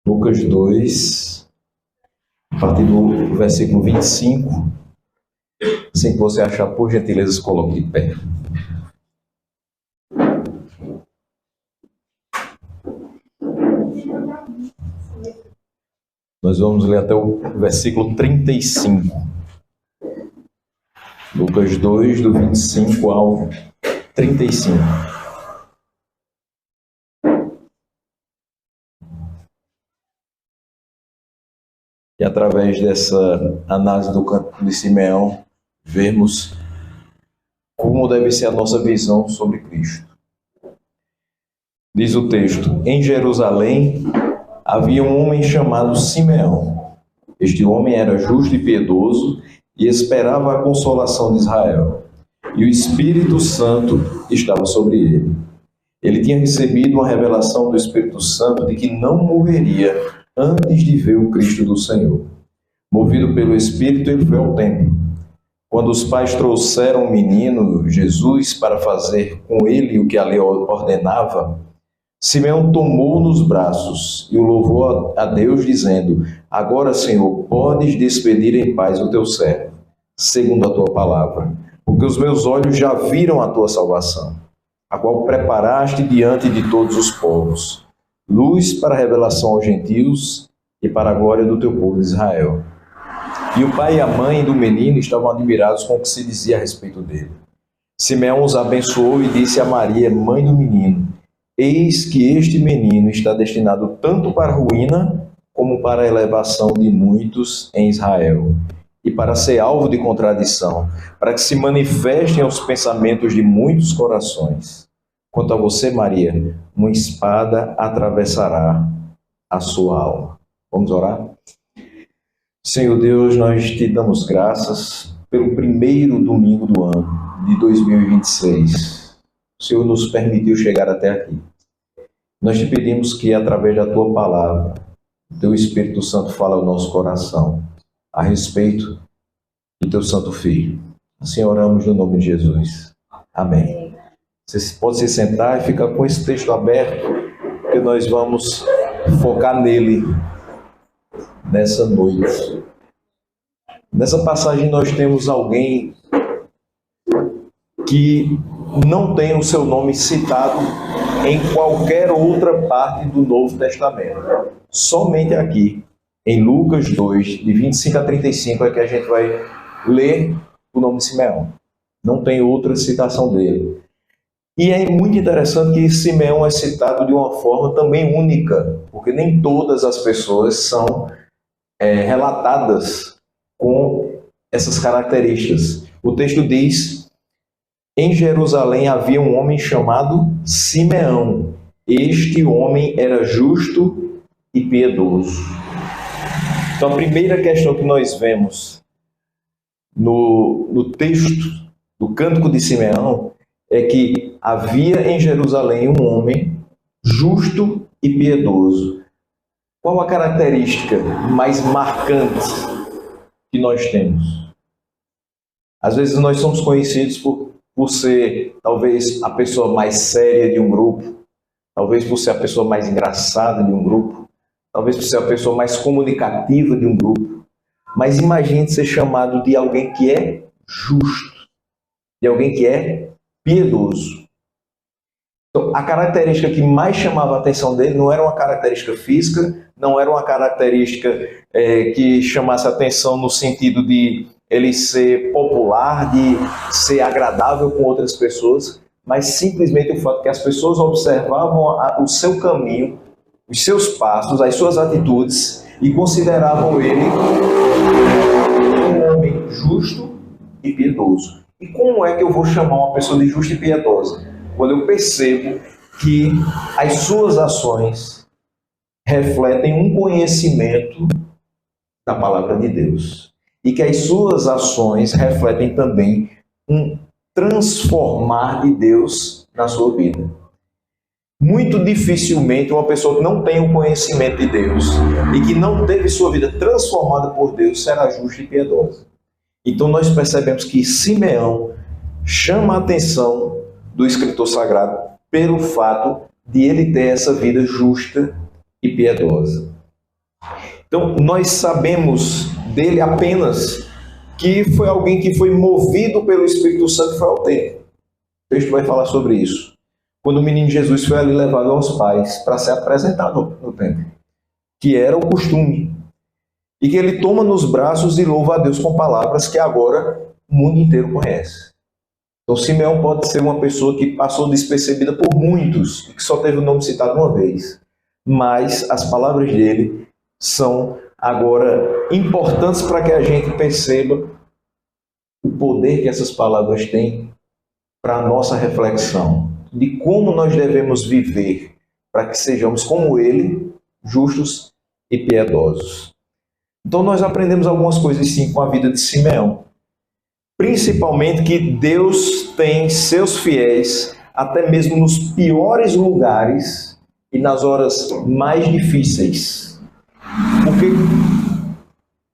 Lucas 2, a partir do versículo 25. Assim que você achar, por gentileza, se coloque de pé. Nós vamos ler até o versículo 35. Lucas 2, do 25 ao 35. E através dessa análise do Cântico de Simeão, vermos como deve ser a nossa visão sobre Cristo. Diz o texto: em Jerusalém havia um homem chamado Simeão. Este homem era justo e piedoso e esperava a consolação de Israel. E o Espírito Santo estava sobre ele. Ele tinha recebido uma revelação do Espírito Santo de que não morreria antes de ver o Cristo do Senhor. Movido pelo Espírito, ele foi ao templo. Quando os pais trouxeram o menino, Jesus, para fazer com ele o que a lei ordenava, Simeão tomou-o nos braços e o louvou a Deus, dizendo: agora, Senhor, podes despedir em paz o teu servo, segundo a tua palavra, porque os meus olhos já viram a tua salvação, a qual preparaste diante de todos os povos, luz para a revelação aos gentios e para a glória do teu povo de Israel. E o pai e a mãe do menino estavam admirados com o que se dizia a respeito dele. Simeão os abençoou e disse a Maria, mãe do menino: eis que este menino está destinado tanto para a ruína como para a elevação de muitos em Israel, e para ser alvo de contradição, para que se manifestem os pensamentos de muitos corações. Quanto a você, Maria, uma espada atravessará a sua alma. Vamos orar? Senhor Deus, nós te damos graças pelo primeiro domingo do ano de 2026. O Senhor nos permitiu chegar até aqui. Nós te pedimos que, através da tua palavra, o teu Espírito Santo fale ao nosso coração a respeito do teu Santo Filho. Assim oramos no nome de Jesus. Amém. Você pode se sentar e ficar com esse texto aberto, porque nós vamos focar nele nessa noite. Nessa passagem nós temos alguém que não tem o seu nome citado em qualquer outra parte do Novo Testamento. Somente aqui, em Lucas 2, de 25 a 35, é que a gente vai ler o nome de Simeão. Não tem outra citação dele. E é muito interessante que Simeão é citado de uma forma também única, porque nem todas as pessoas são relatadas com essas características. O texto diz: em Jerusalém havia um homem chamado Simeão. Este homem era justo e piedoso. Então, a primeira questão que nós vemos no texto do Cântico de Simeão é que havia em Jerusalém um homem justo e piedoso. Qual a característica mais marcante que nós temos? Às vezes nós somos conhecidos por ser, talvez, a pessoa mais séria de um grupo, talvez por ser a pessoa mais engraçada de um grupo, talvez por ser a pessoa mais comunicativa de um grupo. Mas imagine ser chamado de alguém que é justo, de alguém que é piedoso. Então, a característica que mais chamava a atenção dele não era uma característica física, não era uma característica que chamasse a atenção no sentido de ele ser popular, de ser agradável com outras pessoas, mas simplesmente o fato que as pessoas observavam o seu caminho, os seus passos, as suas atitudes e consideravam ele um homem justo e piedoso. E como é que eu vou chamar uma pessoa de justa e piedosa? Quando eu percebo que as suas ações refletem um conhecimento da palavra de Deus. E que as suas ações refletem também um transformar de Deus na sua vida. Muito dificilmente uma pessoa que não tem o conhecimento de Deus e que não teve sua vida transformada por Deus será justa e piedosa. Então nós percebemos que Simeão chama a atenção do escritor sagrado pelo fato de ele ter essa vida justa e piedosa. Então, nós sabemos dele apenas que foi alguém que foi movido pelo Espírito Santo e foi ao templo. O texto vai falar sobre isso. Quando o menino Jesus foi ali levado aos pais para ser apresentado no templo, que era o costume. E que ele toma nos braços e louva a Deus com palavras que agora o mundo inteiro conhece. Então, Simeão pode ser uma pessoa que passou despercebida por muitos, e que só teve o nome citado uma vez. Mas as palavras dele são agora importantes para que a gente perceba o poder que essas palavras têm para a nossa reflexão, de como nós devemos viver para que sejamos como ele, justos e piedosos. Então nós aprendemos algumas coisas sim com a vida de Simeão. Principalmente que Deus tem seus fiéis até mesmo nos piores lugares e nas horas mais difíceis. Porque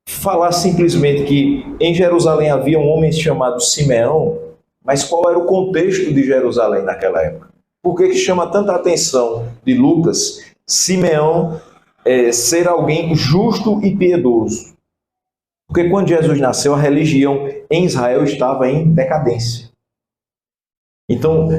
falar simplesmente que em Jerusalém havia um homem chamado Simeão, mas qual era o contexto de Jerusalém naquela época? Por que chama tanta atenção de Lucas Simeão ser alguém justo e piedoso? Porque quando Jesus nasceu, a religião em Israel estava em decadência. Então,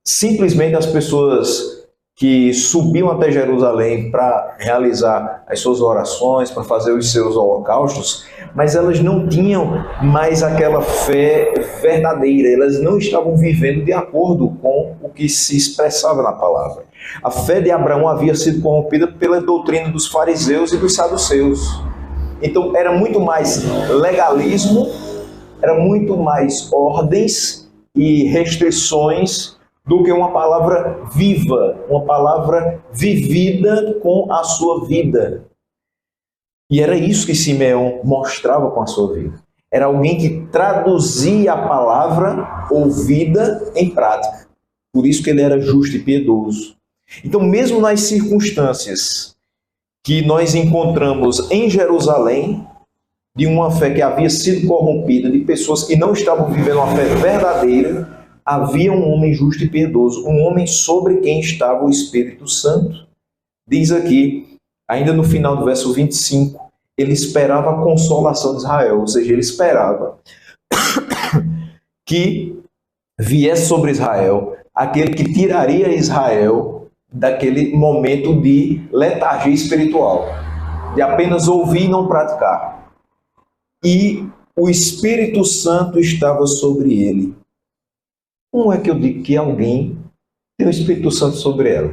simplesmente as pessoas que subiam até Jerusalém para realizar as suas orações, para fazer os seus holocaustos, mas elas não tinham mais aquela fé verdadeira, elas não estavam vivendo de acordo com o que se expressava na palavra. A fé de Abraão havia sido corrompida pela doutrina dos fariseus e dos saduceus. Então era muito mais legalismo, era muito mais ordens e restrições do que uma palavra viva, uma palavra vivida com a sua vida. E era isso que Simeão mostrava com a sua vida. Era alguém que traduzia a palavra ouvida em prática. Por isso que ele era justo e piedoso. Então, mesmo nas circunstâncias que nós encontramos em Jerusalém, de uma fé que havia sido corrompida, de pessoas que não estavam vivendo uma fé verdadeira, havia um homem justo e piedoso, um homem sobre quem estava o Espírito Santo. Diz aqui, ainda no final do verso 25, ele esperava a consolação de Israel, ou seja, ele esperava que viesse sobre Israel aquele que tiraria Israel daquele momento de letargia espiritual, de apenas ouvir e não praticar. E o Espírito Santo estava sobre ele. Como é que eu digo que alguém tem o Espírito Santo sobre ela?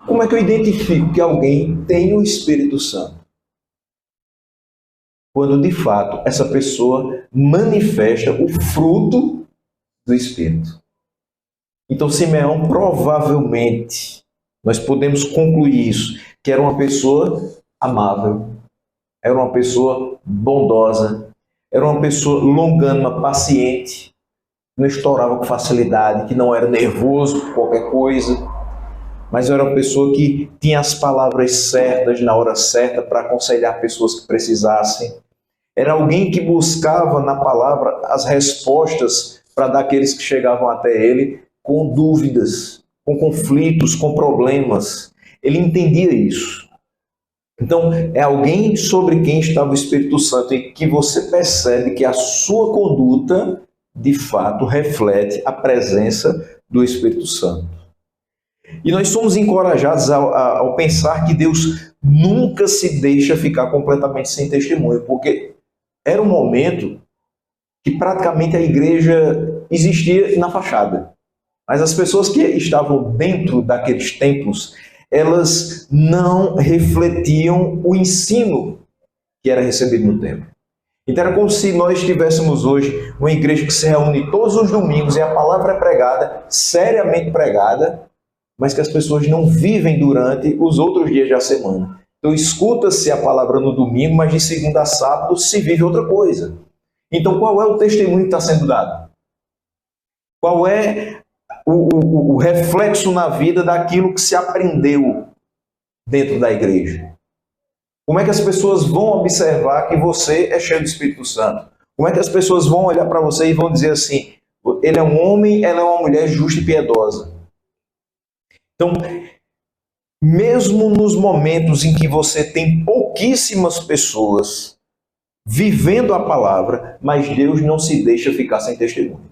Como é que eu identifico que alguém tem o Espírito Santo? Quando de fato essa pessoa manifesta o fruto do Espírito. Então Simeão provavelmente, nós podemos concluir isso, que era uma pessoa amável, era uma pessoa bondosa, era uma pessoa longânima, paciente, não estourava com facilidade, que não era nervoso por qualquer coisa, mas era uma pessoa que tinha as palavras certas na hora certa para aconselhar pessoas que precisassem. Era alguém que buscava na palavra as respostas para dar àqueles que chegavam até ele com dúvidas, com conflitos, com problemas. Ele entendia isso. Então, é alguém sobre quem estava o Espírito Santo e que você percebe que a sua conduta, de fato, reflete a presença do Espírito Santo. E nós somos encorajados ao pensar que Deus nunca se deixa ficar completamente sem testemunho, porque era um momento que praticamente a igreja existia na fachada. Mas as pessoas que estavam dentro daqueles templos, elas não refletiam o ensino que era recebido no templo. Então era como se nós tivéssemos hoje uma igreja que se reúne todos os domingos e a palavra é pregada, seriamente pregada, mas que as pessoas não vivem durante os outros dias da semana. Então escuta-se a palavra no domingo, mas de segunda a sábado se vive outra coisa. Então qual é o testemunho que está sendo dado? Qual é o reflexo na vida daquilo que se aprendeu dentro da igreja? Como é que as pessoas vão observar que você é cheio do Espírito Santo? Como é que as pessoas vão olhar para você e vão dizer assim, ele é um homem, ela é uma mulher justa e piedosa? Então, Mesmo nos momentos em que você tem pouquíssimas pessoas vivendo a palavra, mas Deus não se deixa ficar sem testemunho.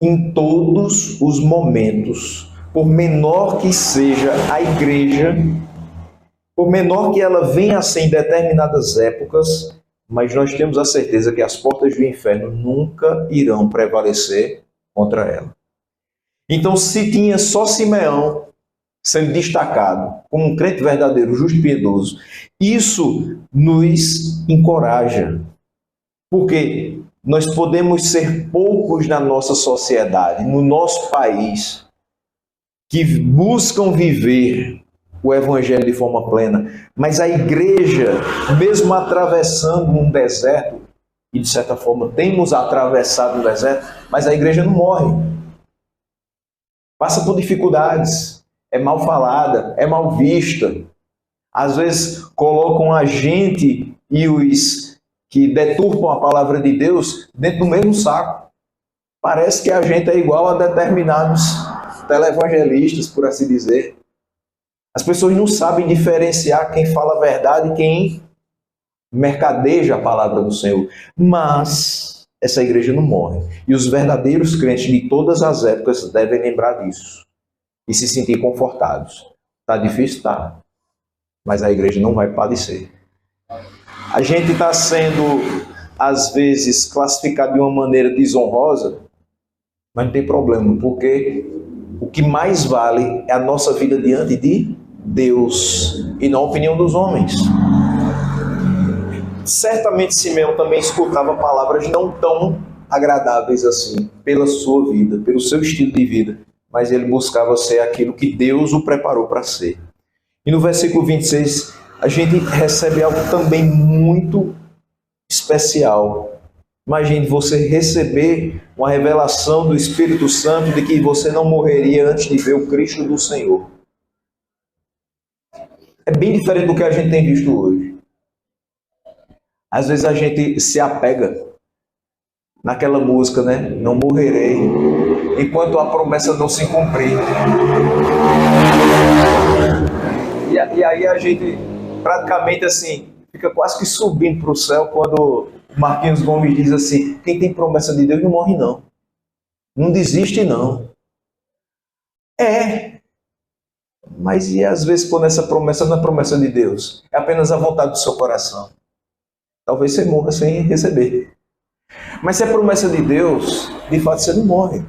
Em todos os momentos, por menor que seja a igreja, por menor que ela venha a ser em determinadas épocas, mas nós temos a certeza que as portas do inferno nunca irão prevalecer contra ela. Então, se tinha só Simeão sendo destacado como um crente verdadeiro, justo e piedoso, isso nos encoraja, porque nós podemos ser poucos na nossa sociedade, no nosso país, que buscam viver o evangelho de forma plena, mas a igreja, mesmo atravessando um deserto, e de certa forma temos atravessado um deserto, mas a igreja não morre. Passa por dificuldades, é mal falada, é mal vista. Às vezes colocam a gente e os que deturpam a palavra de Deus dentro do mesmo saco. Parece que a gente é igual a determinados televangelistas, por assim dizer. As pessoas não sabem diferenciar quem fala a verdade e quem mercadeja a palavra do Senhor. Mas essa igreja não morre. E os verdadeiros crentes de todas as épocas devem lembrar disso e se sentir confortados. Está difícil? Tá. Mas a igreja não vai padecer. A gente está sendo, às vezes, classificado de uma maneira desonrosa, mas não tem problema, porque o que mais vale é a nossa vida diante de Deus e não a opinião dos homens. Certamente Simeão também escutava palavras não tão agradáveis assim, pela sua vida, pelo seu estilo de vida, mas ele buscava ser aquilo que Deus o preparou para ser. E no versículo 26, a gente recebe algo também muito especial. Imagine você receber uma revelação do Espírito Santo de que você não morreria antes de ver o Cristo do Senhor. É bem diferente do que a gente tem visto hoje. Às vezes a gente se apega naquela música, né? Não morrerei enquanto a promessa não se cumprir. E aí a gente praticamente assim fica quase que subindo para o céu quando Marquinhos Gomes diz assim: quem tem promessa de Deus não morre não. Não desiste não. Mas e às vezes quando essa promessa não é promessa de Deus? É apenas a vontade do seu coração. Talvez você morra sem receber. Mas se é promessa de Deus, de fato você não morre.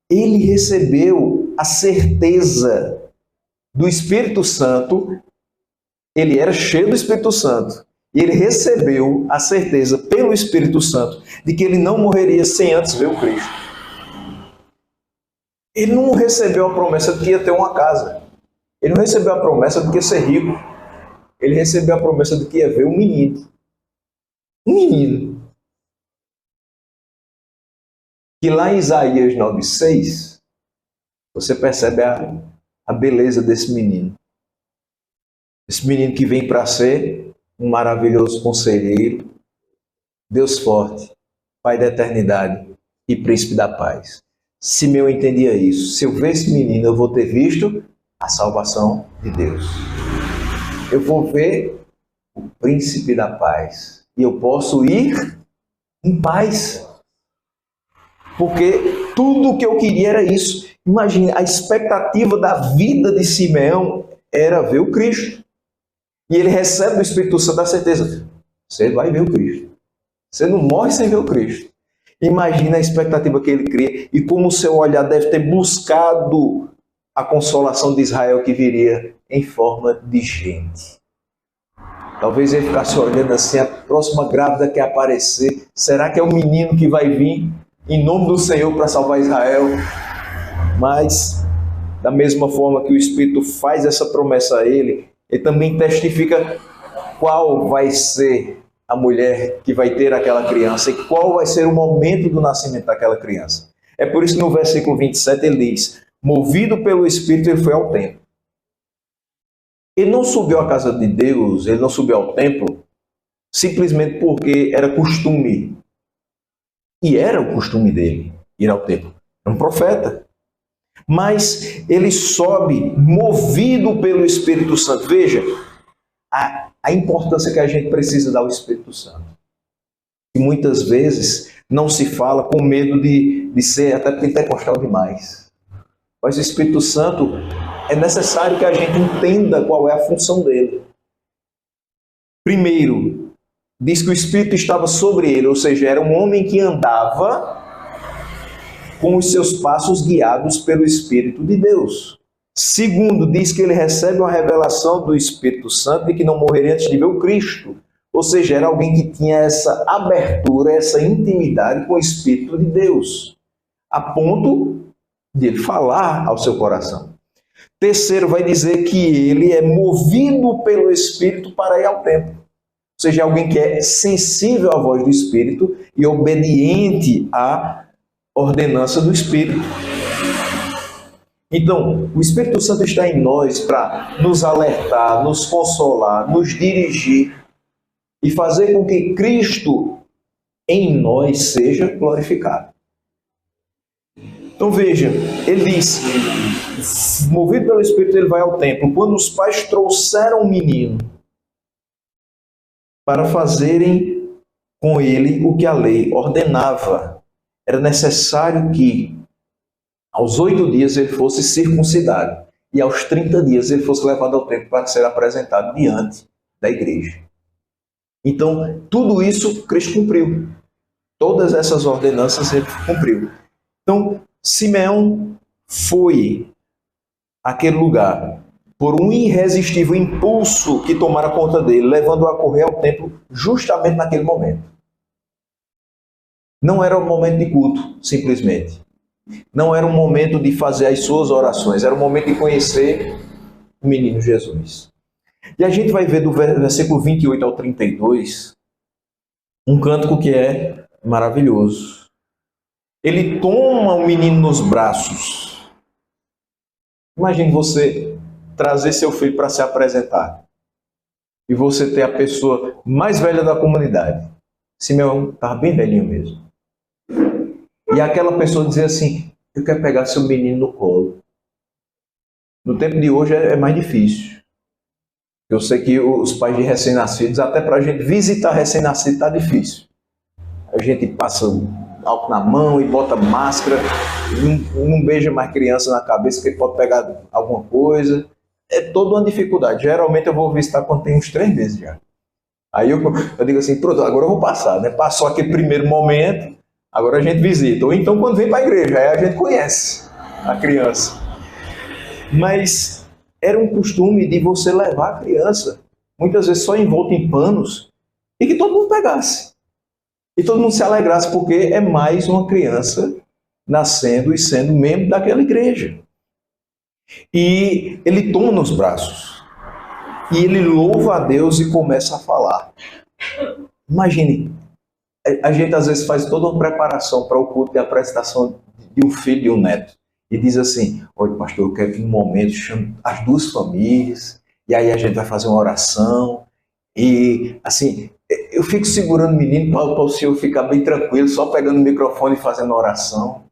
Ele recebeu a certeza do Espírito Santo, ele era cheio do Espírito Santo, e ele recebeu a certeza pelo Espírito Santo de que ele não morreria sem antes ver o Cristo. Ele não recebeu a promessa de que ia ter uma casa. Ele não recebeu a promessa de que ia ser rico. Ele recebeu a promessa de que ia ver um menino. Um menino. Que lá em Isaías 9,6, você percebe a beleza desse menino. Esse menino que vem para ser um maravilhoso conselheiro, Deus forte, Pai da eternidade e Príncipe da paz. Simeão entendia isso. Se eu ver esse menino, eu vou ter visto a salvação de Deus. Eu vou ver o Príncipe da paz. E eu posso ir em paz. Porque tudo o que eu queria era isso. Imagine, a expectativa da vida de Simeão era ver o Cristo. E ele recebe do Espírito Santo a certeza: você vai ver o Cristo. Você não morre sem ver o Cristo. Imagina a expectativa que ele cria e como o seu olhar deve ter buscado a consolação de Israel que viria em forma de gente. Talvez ele ficasse olhando assim: a próxima grávida que aparecer, será que é o menino que vai vir em nome do Senhor para salvar Israel? Mas, da mesma forma que o Espírito faz essa promessa a ele, ele também testifica qual vai ser a mulher que vai ter aquela criança e qual vai ser o momento do nascimento daquela criança. É por isso que no versículo 27 ele diz: movido pelo Espírito, ele foi ao templo. Ele não subiu à casa de Deus, ele não subiu ao templo, simplesmente porque era costume. E era o costume dele ir ao templo. Era um profeta. Mas ele sobe movido pelo Espírito Santo. Veja a importância que a gente precisa dar ao Espírito Santo. E muitas vezes não se fala com medo de ser até pentecostal demais. Mas o Espírito Santo é necessário que a gente entenda qual é a função dele. Primeiro, diz que o Espírito estava sobre ele, ou seja, era um homem que andava com os seus passos guiados pelo Espírito de Deus. Segundo, diz que ele recebe uma revelação do Espírito Santo de que não morreria antes de ver o Cristo. Ou seja, era alguém que tinha essa abertura, essa intimidade com o Espírito de Deus, a ponto de ele falar ao seu coração. Terceiro, vai dizer que ele é movido pelo Espírito para ir ao templo. Ou seja, alguém que é sensível à voz do Espírito e obediente à ordenança do Espírito. Então, o Espírito Santo está em nós para nos alertar, nos consolar, nos dirigir e fazer com que Cristo em nós seja glorificado. Então veja, ele diz, movido pelo Espírito, ele vai ao templo. Quando os pais trouxeram o menino para fazerem com ele o que a lei ordenava, era necessário que aos 8 dias ele fosse circuncidado e aos 30 dias ele fosse levado ao templo para ser apresentado diante da igreja. Então, tudo isso Cristo cumpriu. Todas essas ordenanças ele cumpriu. Então, Simeão foi àquele lugar por um irresistível impulso que tomara conta dele, levando-o a correr ao templo justamente naquele momento. Não era um momento de culto, simplesmente. Não era um momento de fazer as suas orações, era um momento de conhecer o menino Jesus. E a gente vai ver do versículo 28 ao 32 um cântico que é maravilhoso. Ele toma o menino nos braços. Imagine você trazer seu filho para se apresentar e você ter a pessoa mais velha da comunidade. Simeão estava bem velhinho mesmo. E aquela pessoa dizer assim, eu quero pegar seu menino no colo. No tempo de hoje é mais difícil. Eu sei que os pais de recém-nascidos, até para a gente visitar recém-nascido está difícil. A gente passa álcool na mão e bota máscara, não beija mais criança na cabeça que ele pode pegar alguma coisa. É toda uma dificuldade. Geralmente eu vou visitar quando tem uns 3 meses já. Aí eu digo assim, pronto, agora eu vou passar, né? Passou aquele primeiro momento, agora a gente visita. Ou então quando vem para a igreja, aí a gente conhece a criança. Mas era um costume de você levar a criança, muitas vezes só envolta em panos, e que todo mundo pegasse. E todo mundo se alegrasse, porque é mais uma criança nascendo e sendo membro daquela igreja. E ele toma nos braços. E ele louva a Deus e começa a falar. Imagine, a gente às vezes faz toda uma preparação para o culto de apresentação de um filho e um neto. E diz assim, olha pastor, eu quero que no momento chame as 2 famílias, e aí a gente vai fazer uma oração. E assim, eu fico segurando o menino para o senhor ficar bem tranquilo, só pegando o microfone e fazendo oração.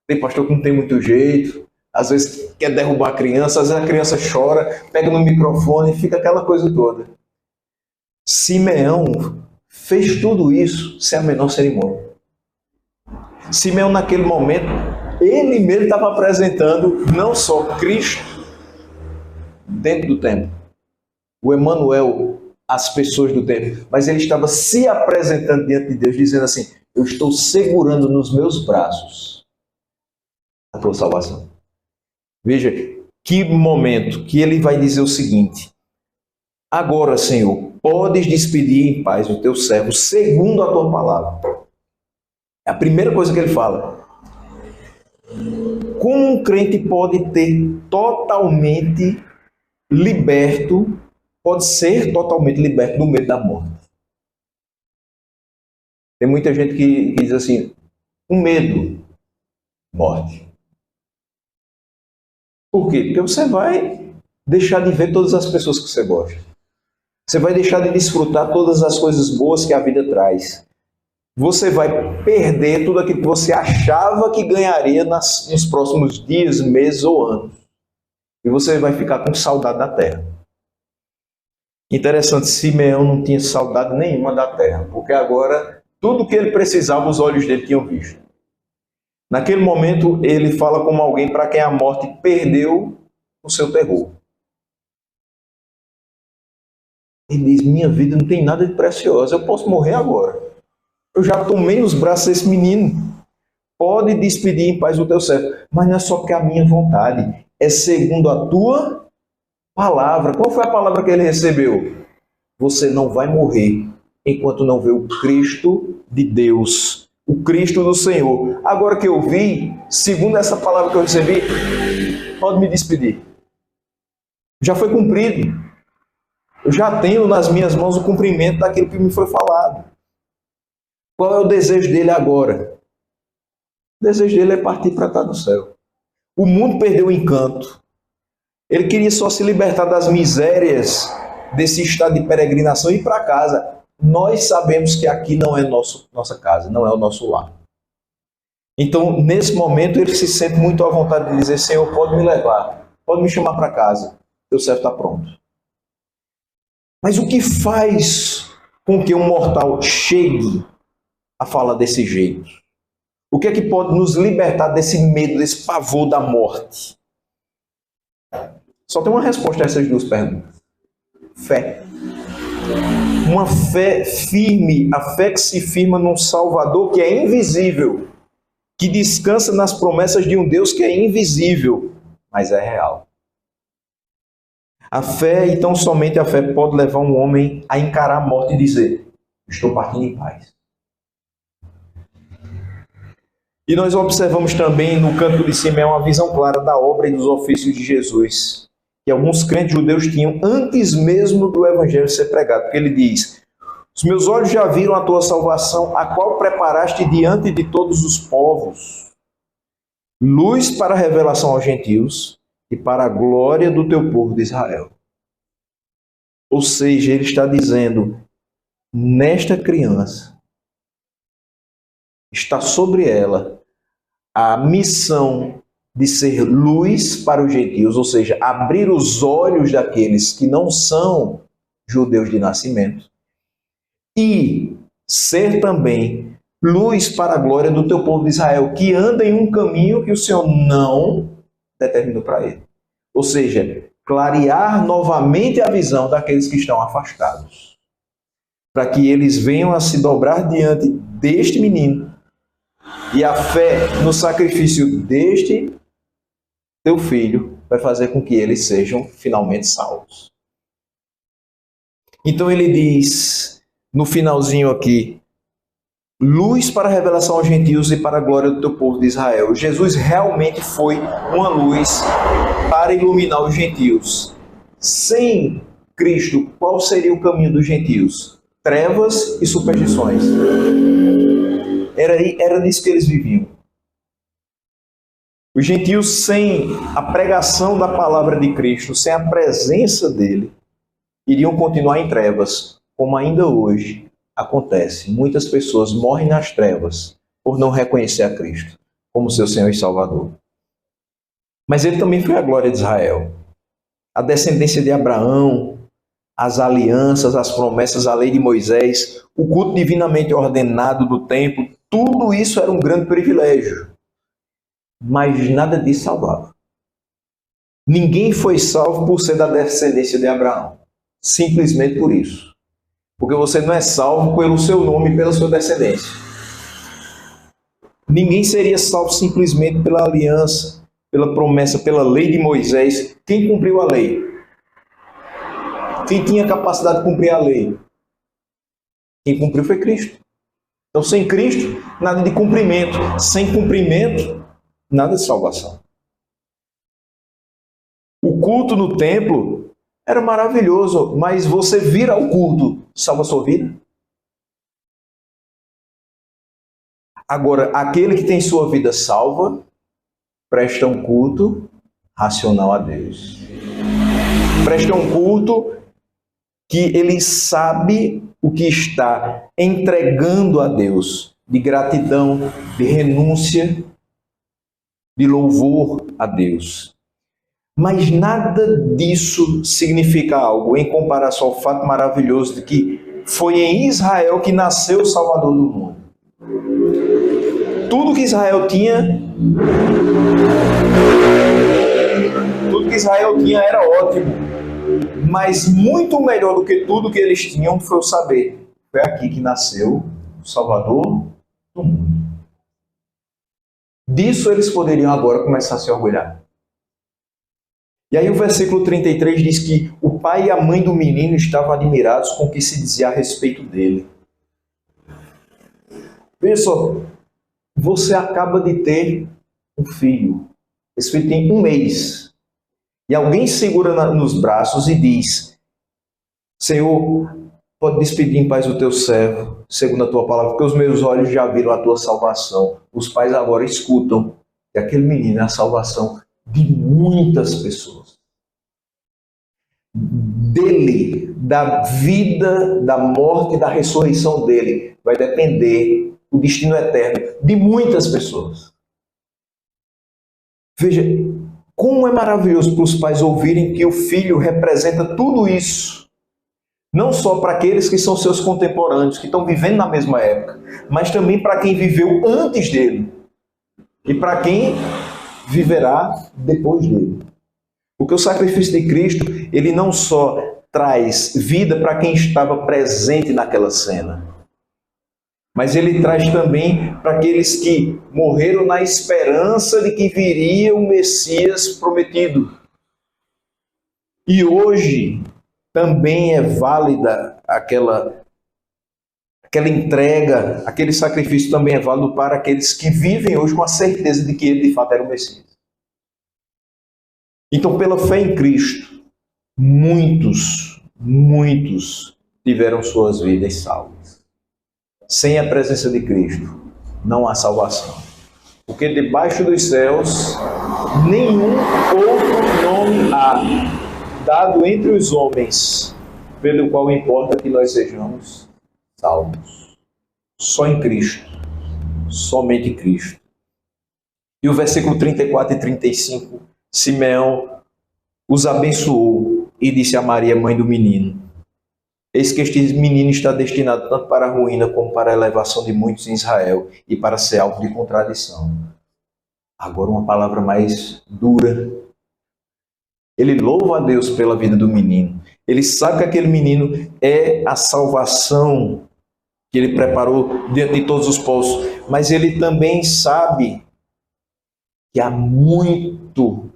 Tem pastor que não tem muito jeito, às vezes quer derrubar a criança, às vezes a criança chora, pega no microfone e fica aquela coisa toda. Simeão fez tudo isso sem a menor cerimônia. Simeão naquele momento, ele mesmo estava apresentando não só Cristo dentro do templo, o Emanuel, as pessoas do templo, mas ele estava se apresentando diante de Deus, dizendo assim, eu estou segurando nos meus braços a tua salvação. Veja, que momento que ele vai dizer o seguinte, agora, Senhor, podes despedir em paz o teu servo segundo a tua palavra. É a primeira coisa que ele fala. Como um crente pode ter totalmente liberto, pode ser totalmente liberto do medo da morte? Tem muita gente que diz assim, um medo, morte. Por quê? Porque você vai deixar de ver todas as pessoas que você gosta. Você vai deixar de desfrutar todas as coisas boas que a vida traz. você vai perder tudo aquilo que você achava que ganharia nos próximos dias, meses ou anos. E você vai ficar com saudade da terra. Interessante, Simeão não tinha saudade nenhuma da terra, porque agora tudo que ele precisava, os olhos dele tinham visto. Naquele momento, ele fala como alguém para quem a morte perdeu o seu terror. Ele diz, minha vida não tem nada de preciosa, eu posso morrer agora. Eu já tomei nos braços desse menino. Pode despedir em paz o teu servo. Mas não é só porque é a minha vontade, é segundo a tua palavra. Qual foi a palavra que ele recebeu? Você não vai morrer enquanto não vê o Cristo de Deus, o Cristo do Senhor. Agora que eu vi, segundo essa palavra que eu recebi, pode me despedir. Já foi cumprido. Eu já tenho nas minhas mãos o cumprimento daquilo que me foi falado. Qual é o desejo dele agora? O desejo dele é partir para estar no céu. O mundo perdeu o encanto. Ele queria só se libertar das misérias desse estado de peregrinação e ir para casa. Nós sabemos que aqui não é nossa casa, não é o nosso lar. Então, nesse momento, ele se sente muito à vontade de dizer, Senhor, pode me levar, pode me chamar para casa, teu servo está pronto. Mas o que faz com que um mortal chegue a falar desse jeito? O que é que pode nos libertar desse medo, desse pavor da morte? Só tem uma resposta a essas duas perguntas. Fé. Uma fé firme, a fé que se firma num Salvador que é invisível, que descansa nas promessas de um Deus que é invisível, mas é real. A fé, e tão somente a fé, pode levar um homem a encarar a morte e dizer, estou partindo em paz. E nós observamos também no canto de Simeão uma visão clara da obra e dos ofícios de Jesus, que alguns crentes judeus tinham antes mesmo do evangelho ser pregado. Porque ele diz, os meus olhos já viram a tua salvação, a qual preparaste diante de todos os povos, luz para a revelação aos gentios e para a glória do teu povo de Israel. Ou seja, ele está dizendo, nesta criança, está sobre ela a missão de ser luz para os gentios, ou seja, abrir os olhos daqueles que não são judeus de nascimento e ser também luz para a glória do teu povo de Israel, que anda em um caminho que o Senhor não determinou para ele. Ou seja, clarear novamente a visão daqueles que estão afastados, para que eles venham a se dobrar diante deste menino e a fé no sacrifício deste teu filho vai fazer com que eles sejam finalmente salvos. Então ele diz, no finalzinho aqui, luz para a revelação aos gentios e para a glória do teu povo de Israel. Jesus realmente foi uma luz para iluminar os gentios. Sem Cristo, qual seria o caminho dos gentios? Trevas e superstições. Era nisso que eles viviam. Os gentios, sem a pregação da palavra de Cristo, sem a presença dele, iriam continuar em trevas, como ainda hoje acontece. Muitas pessoas morrem nas trevas por não reconhecer a Cristo como seu Senhor e Salvador. Mas ele também foi a glória de Israel. A descendência de Abraão, as alianças, as promessas, a lei de Moisés, o culto divinamente ordenado do templo, tudo isso era um grande privilégio. Mas nada disso salvava. Ninguém foi salvo por ser da descendência de Abraão. Simplesmente por isso. Porque você não é salvo pelo seu nome e pela sua descendência. Ninguém seria salvo simplesmente pela aliança, pela promessa, pela lei de Moisés. Quem cumpriu a lei? Quem tinha capacidade de cumprir a lei? Quem cumpriu foi Cristo. Então, sem Cristo, nada de cumprimento. Sem cumprimento, nada de salvação. O culto no templo era maravilhoso, mas você vir ao culto salva a sua vida? Agora, aquele que tem sua vida salva, presta um culto racional a Deus. Presta um culto que ele sabe o que está entregando a Deus, de gratidão, de renúncia, de louvor a Deus. Mas nada disso significa algo em comparação ao fato maravilhoso de que foi em Israel que nasceu o Salvador do mundo. Tudo que Israel tinha era ótimo, mas muito melhor do que tudo que eles tinham foi o saber. Foi aqui que nasceu o Salvador do mundo. Disso eles poderiam agora começar a se orgulhar. E aí o versículo 33 diz que o pai e a mãe do menino estavam admirados com o que se dizia a respeito dele. Veja só, você acaba de ter um filho. Esse filho tem 1 mês. E alguém segura nos braços e diz: Senhor, pode despedir em paz o teu servo, segundo a tua palavra, porque os meus olhos já viram a tua salvação. Os pais agora escutam que aquele menino é a salvação de muitas pessoas. Dele, da vida, da morte e da ressurreição dele, vai depender o destino eterno de muitas pessoas. Veja, como é maravilhoso para os pais ouvirem que o filho representa tudo isso. Não só para aqueles que são seus contemporâneos, que estão vivendo na mesma época, mas também para quem viveu antes dele. E para quem viverá depois dele. Porque o sacrifício de Cristo, ele não só traz vida para quem estava presente naquela cena, mas ele traz também para aqueles que morreram na esperança de que viria o Messias prometido. E hoje também é válida aquela entrega, aquele sacrifício também é válido para aqueles que vivem hoje com a certeza de que ele de fato era o Messias. Então, pela fé em Cristo, muitos tiveram suas vidas salvas. Sem a presença de Cristo, não há salvação. Porque debaixo dos céus, nenhum outro nome há dado entre os homens, pelo qual importa que nós sejamos salvos. Só em Cristo. Somente Cristo. E o versículo 34 e 35, Simeão os abençoou e disse a Maria, mãe do menino: Eis que este menino está destinado tanto para a ruína como para a elevação de muitos em Israel e para ser alvo de contradição. Agora uma palavra mais dura. Ele louva a Deus pela vida do menino. Ele sabe que aquele menino é a salvação que ele preparou diante de todos os povos. Mas ele também sabe que há muito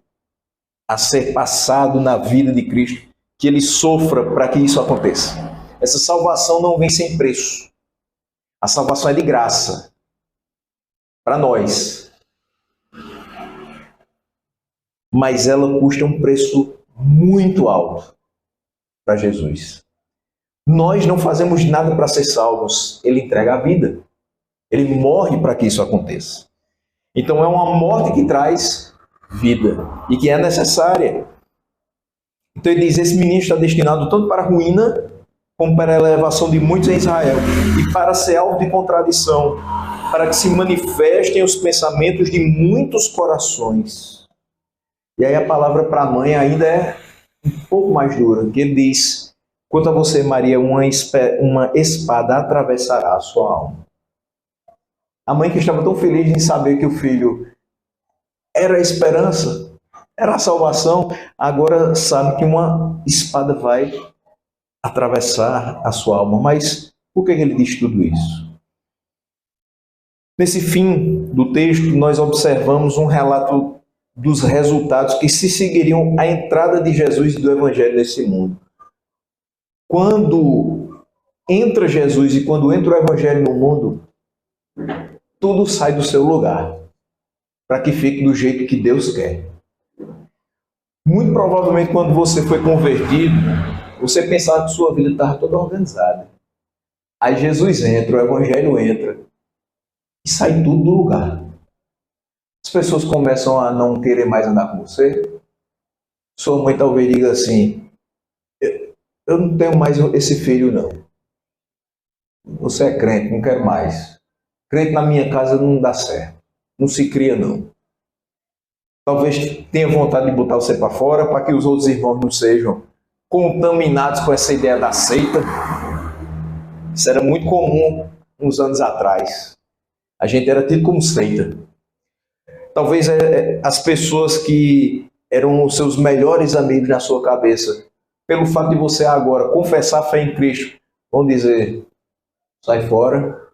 a ser passado na vida de Cristo, que ele sofra para que isso aconteça. Essa salvação não vem sem preço. A salvação é de graça para nós. Mas ela custa um preço muito alto para Jesus. Nós não fazemos nada para ser salvos. Ele entrega a vida. Ele morre para que isso aconteça. Então é uma morte que traz vida e que é necessária. Então ele diz: esse menino está destinado tanto para a ruína como para a elevação de muitos em Israel e para ser alvo de contradição, para que se manifestem os pensamentos de muitos corações. E aí a palavra para a mãe ainda é um pouco mais dura, que ele diz: quanto a você, Maria, uma espada atravessará a sua alma. A mãe que estava tão feliz em saber que o filho era a esperança, era a salvação, agora sabe que uma espada vai atravessar a sua alma. Mas por que ele diz tudo isso? Nesse fim do texto, nós observamos um relato dos resultados que se seguiriam à entrada de Jesus e do Evangelho nesse mundo. Quando entra Jesus e quando entra o Evangelho no mundo, tudo sai do seu lugar, para que fique do jeito que Deus quer. Muito provavelmente, quando você foi convertido, você pensava que sua vida estava toda organizada. Aí Jesus entra, o Evangelho entra, e sai tudo do lugar. As pessoas começam a não querer mais andar com você. Sua mãe talvez diga assim: eu não tenho mais esse filho, não. Você é crente, não quero mais. Crente na minha casa não dá certo. Não se cria, não. Talvez tenha vontade de botar você para fora para que os outros irmãos não sejam contaminados com essa ideia da seita. Isso era muito comum uns anos atrás. A gente era tido como seita. Talvez as pessoas que eram os seus melhores amigos na sua cabeça, pelo fato de você agora confessar a fé em Cristo, vão dizer, sai fora.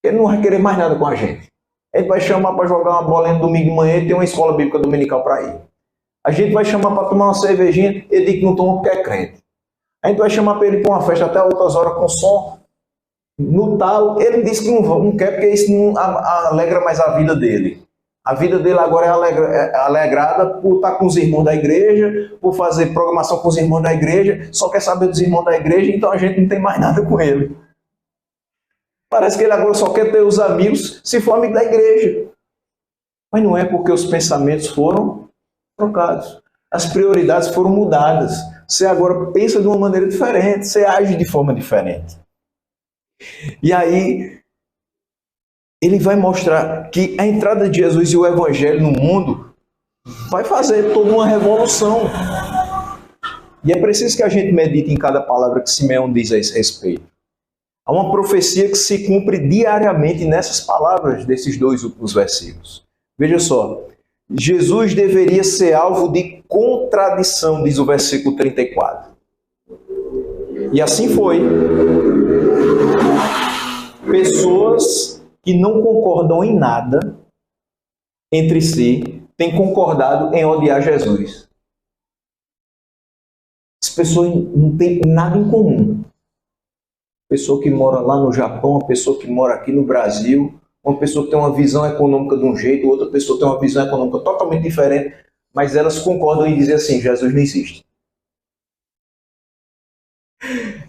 Ele não vai querer mais nada com a gente. A gente vai chamar para jogar uma bola no domingo de manhã e tem uma escola bíblica dominical para ir. A gente vai chamar para tomar uma cervejinha, ele diz que não toma porque é crente. A gente vai chamar para ele ir para uma festa até outras horas com som no talo. Ele diz que não quer porque isso não alegra mais a vida dele. A vida dele agora é alegrada por estar com os irmãos da igreja, por fazer programação com os irmãos da igreja, só quer saber dos irmãos da igreja, então a gente não tem mais nada com ele. Parece que ele agora só quer ter os amigos se for amigo da igreja. Mas não é, porque os pensamentos foram trocados. As prioridades foram mudadas. Você agora pensa de uma maneira diferente, você age de forma diferente. E aí, ele vai mostrar que a entrada de Jesus e o Evangelho no mundo vai fazer toda uma revolução. E é preciso que a gente medite em cada palavra que Simeão diz a esse respeito. Há uma profecia que se cumpre diariamente nessas palavras desses dois últimos versículos. Veja só, Jesus deveria ser alvo de contradição, diz o versículo 34. E assim foi. Pessoas que não concordam em nada entre si têm concordado em odiar Jesus. As pessoas não têm nada em comum. Pessoa que mora lá no Japão, uma pessoa que mora aqui no Brasil, uma pessoa que tem uma visão econômica de um jeito, outra pessoa tem uma visão econômica totalmente diferente, mas elas concordam em dizer assim, Jesus não existe.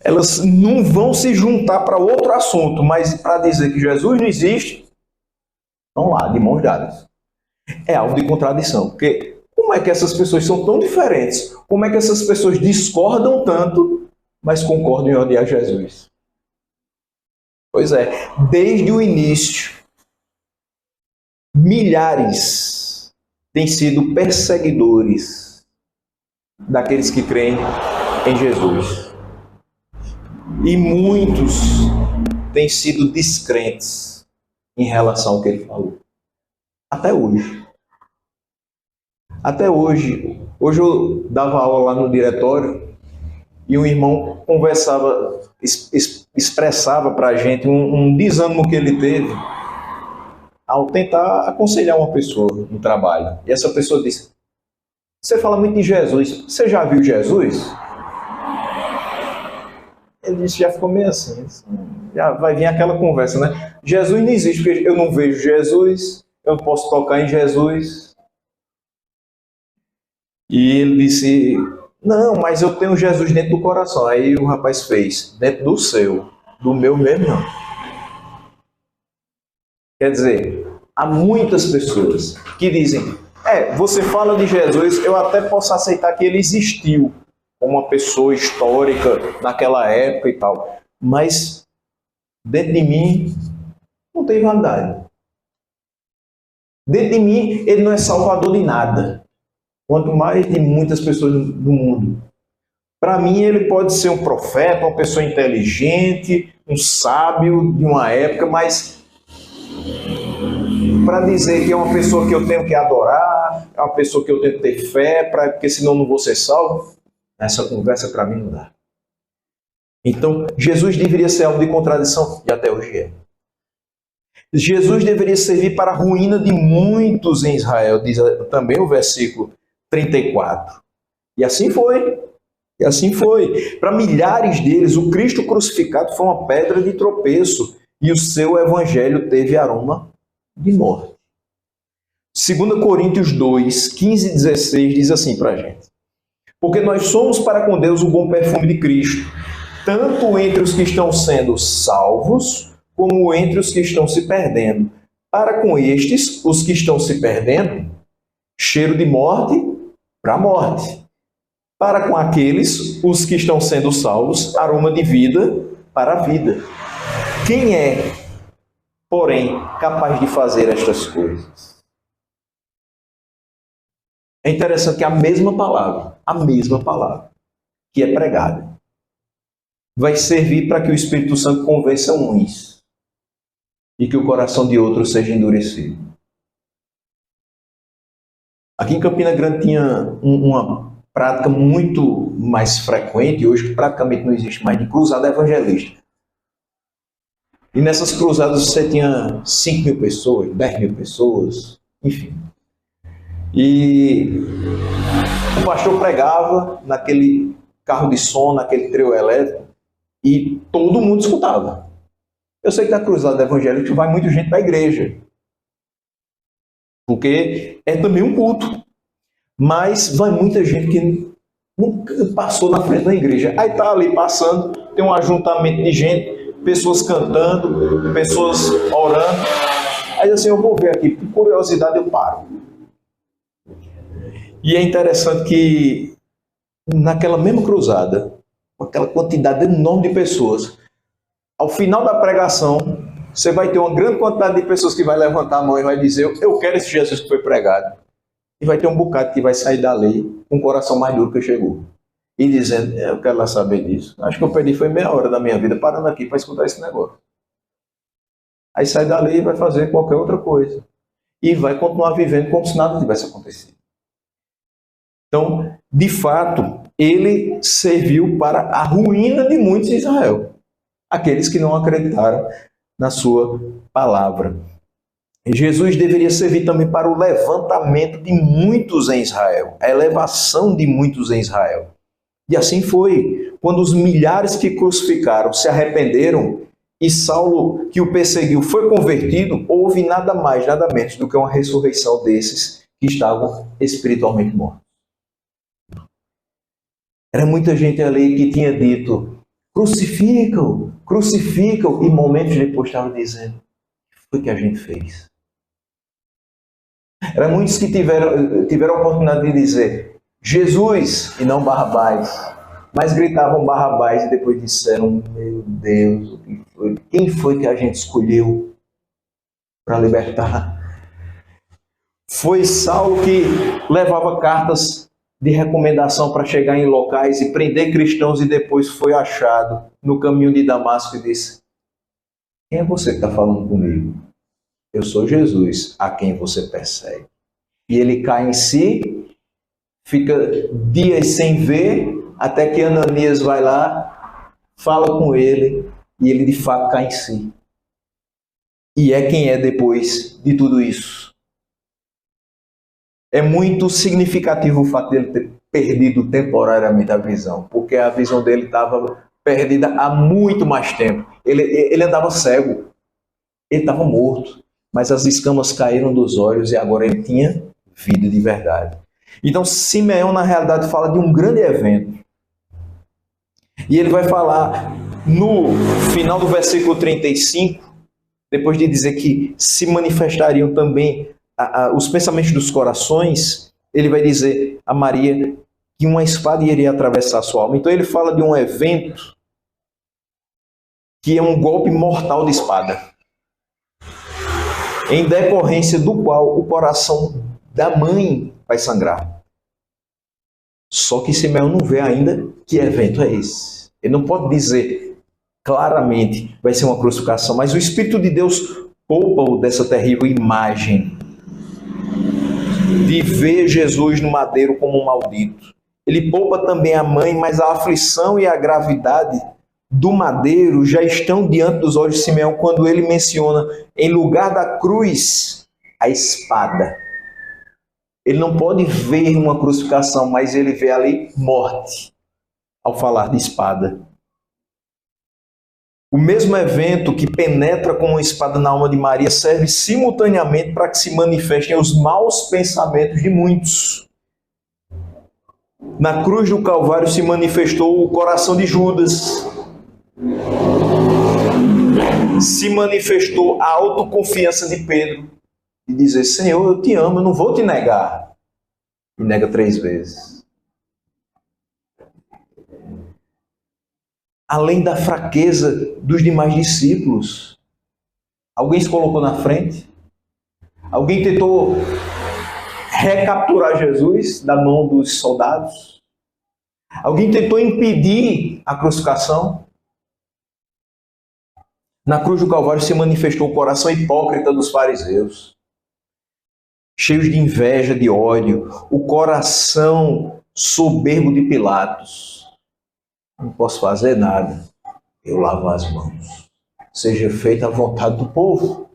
Elas não vão se juntar para outro assunto, mas para dizer que Jesus não existe, estão lá, de mãos dadas. É algo de contradição, porque como é que essas pessoas são tão diferentes? Como é que essas pessoas discordam tanto, mas concordam em odiar Jesus? Pois é, desde o início, milhares têm sido perseguidores daqueles que creem em Jesus. E muitos têm sido descrentes em relação ao que ele falou. Até hoje. Até hoje. Hoje eu dava aula lá no diretório e um irmão conversava, expressava para a gente um desânimo que ele teve ao tentar aconselhar uma pessoa no trabalho. E essa pessoa disse, você fala muito de Jesus, você já viu Jesus? Ele disse, já ficou meio assim, já vai vir aquela conversa, né? Jesus não existe, porque eu não vejo Jesus, eu não posso tocar em Jesus. E ele disse, não, mas eu tenho Jesus dentro do coração. Aí o rapaz fez, dentro do seu, do meu mesmo não. Quer dizer, há muitas pessoas que dizem, você fala de Jesus, eu até posso aceitar que ele existiu como uma pessoa histórica naquela época e tal, mas dentro de mim não tem validade. Dentro de mim ele não é salvador de nada, quanto mais de muitas pessoas do mundo. Para mim ele pode ser um profeta, uma pessoa inteligente, um sábio de uma época, mas para dizer que é uma pessoa que eu tenho que adorar, é uma pessoa que eu tenho que ter fé, porque senão não vou ser salvo, essa conversa para mim não dá. Então, Jesus deveria ser alvo de contradição, e até hoje é. Jesus deveria servir para a ruína de muitos em Israel, diz também o versículo 34. E assim foi. E assim foi. Para milhares deles, o Cristo crucificado foi uma pedra de tropeço, e o seu evangelho teve aroma de morte. 2 Coríntios 2, 15 e 16 diz assim para a gente. Porque nós somos para com Deus o bom perfume de Cristo, tanto entre os que estão sendo salvos, como entre os que estão se perdendo. Para com estes, os que estão se perdendo, cheiro de morte para a morte. para com aqueles, os que estão sendo salvos, aroma de vida para a vida. Quem é, porém, capaz de fazer estas coisas? É interessante que a mesma palavra que é pregada, vai servir para que o Espírito Santo convença uns e que o coração de outros seja endurecido. Aqui em Campina Grande tinha uma prática muito mais frequente, hoje praticamente não existe mais, de cruzada evangelística. E nessas cruzadas você tinha 5.000 pessoas, 10.000 pessoas, enfim. E o pastor pregava naquele carro de som, naquele trio elétrico, e todo mundo escutava. Eu sei que na cruzada evangélica vai muita gente para a igreja, porque é também um culto. Mas vai muita gente que nunca passou na frente da igreja. Aí está ali passando, tem um ajuntamento de gente, pessoas cantando, pessoas orando. Aí assim, eu vou ver aqui, por curiosidade eu paro. E é interessante que naquela mesma cruzada, com aquela quantidade enorme de pessoas, ao final da pregação, você vai ter uma grande quantidade de pessoas que vai levantar a mão e vai dizer: eu quero esse Jesus que foi pregado. E vai ter um bocado que vai sair dali com o coração mais duro que chegou. E dizendo: eu quero lá saber disso. Acho que eu perdi foi meia hora da minha vida parando aqui para escutar esse negócio. Aí sai dali e vai fazer qualquer outra coisa. E vai continuar vivendo como se nada tivesse acontecido. Então, de fato, ele serviu para a ruína de muitos em Israel. Aqueles que não acreditaram na sua palavra. E Jesus deveria servir também para o levantamento de muitos em Israel, a elevação de muitos em Israel. E assim foi. Quando os milhares que crucificaram se arrependeram e Saulo, que o perseguiu, foi convertido, houve nada mais, nada menos do que uma ressurreição desses que estavam espiritualmente mortos. Era muita gente ali que tinha dito: crucificam, crucificam, e momentos depois estavam dizendo: o que foi que a gente fez? Eram muitos que tiveram a oportunidade de dizer Jesus e não Barrabás, mas gritavam Barrabás e depois disseram: meu Deus, o que foi? Quem foi que a gente escolheu para libertar? Foi Saulo que levava cartas de recomendação para chegar em locais e prender cristãos, e depois foi achado no caminho de Damasco e disse: quem é você que está falando comigo? Eu sou Jesus, a quem você persegue. E ele cai em si, fica dias sem ver, até que Ananias vai lá, fala com ele, e ele de fato cai em si. E é quem é depois de tudo isso. É muito significativo o fato dele ter perdido temporariamente a visão, porque a visão dele estava perdida há muito mais tempo. Ele andava cego, ele estava morto, mas as escamas caíram dos olhos e agora ele tinha vida de verdade. Então Simeão, na realidade, fala de um grande evento. E ele vai falar no final do versículo 35, depois de dizer que se manifestariam também os pensamentos dos corações, ele vai dizer a Maria que uma espada iria atravessar a sua alma. Então ele fala de um evento que é um golpe mortal de espada, em decorrência do qual o coração da mãe vai sangrar. Só que Simeão não vê ainda que evento é esse. Ele não pode dizer claramente vai ser uma crucificação, mas o Espírito de Deus poupa-o dessa terrível imagem de ver Jesus no madeiro como um maldito. Ele poupa também a mãe, mas a aflição e a gravidade do madeiro já estão diante dos olhos de Simeão quando ele menciona, em lugar da cruz, a espada. Ele não pode ver uma crucificação, mas ele vê ali morte, ao falar de espada. O mesmo evento que penetra como uma espada na alma de Maria serve simultaneamente para que se manifestem os maus pensamentos de muitos. Na cruz do Calvário se manifestou o coração de Judas. Se manifestou a autoconfiança de Pedro. E dizer: Senhor, eu te amo, eu não vou te negar. E nega 3 vezes. além da fraqueza dos demais discípulos. Alguém se colocou na frente? Alguém tentou recapturar Jesus da mão dos soldados? Alguém tentou impedir a crucificação? Na cruz do Calvário se manifestou o coração hipócrita dos fariseus, cheios de inveja, de ódio, o coração soberbo de Pilatos. Não posso fazer nada, eu lavo as mãos. Seja feita a vontade do povo.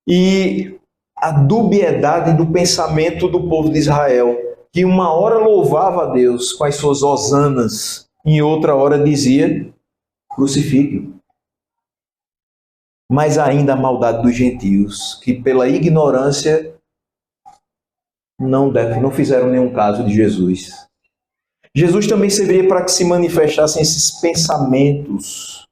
E a dubiedade do pensamento do povo de Israel, que uma hora louvava a Deus com as suas hosanas, em outra hora dizia, crucifique-o. Mas ainda a maldade dos gentios, que pela ignorância não fizeram nenhum caso de Jesus. Jesus também serviria para que se manifestassem esses pensamentos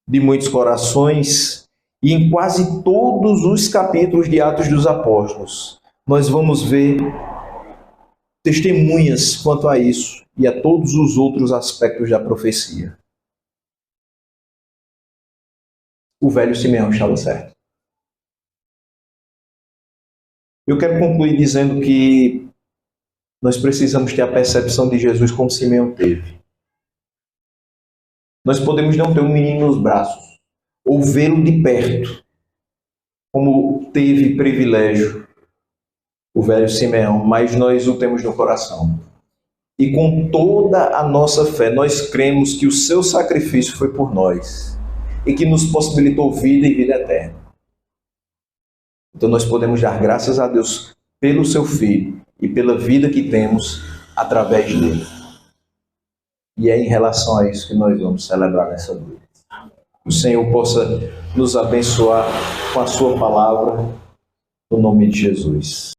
de muitos corações, e em quase todos os capítulos de Atos dos Apóstolos, nós vamos ver testemunhas quanto a isso e a todos os outros aspectos da profecia. O velho Simeão estava certo. Eu quero concluir dizendo que nós precisamos ter a percepção de Jesus como Simeão teve. Nós podemos não ter um menino nos braços, ou vê-lo de perto, como teve privilégio o velho Simeão, mas nós o temos no coração. E com toda a nossa fé, nós cremos que o seu sacrifício foi por nós e que nos possibilitou vida e vida eterna. Então nós podemos dar graças a Deus pelo seu Filho e pela vida que temos através dele. E é em relação a isso que nós vamos celebrar nessa noite. Que o Senhor possa nos abençoar com a sua palavra, no nome de Jesus.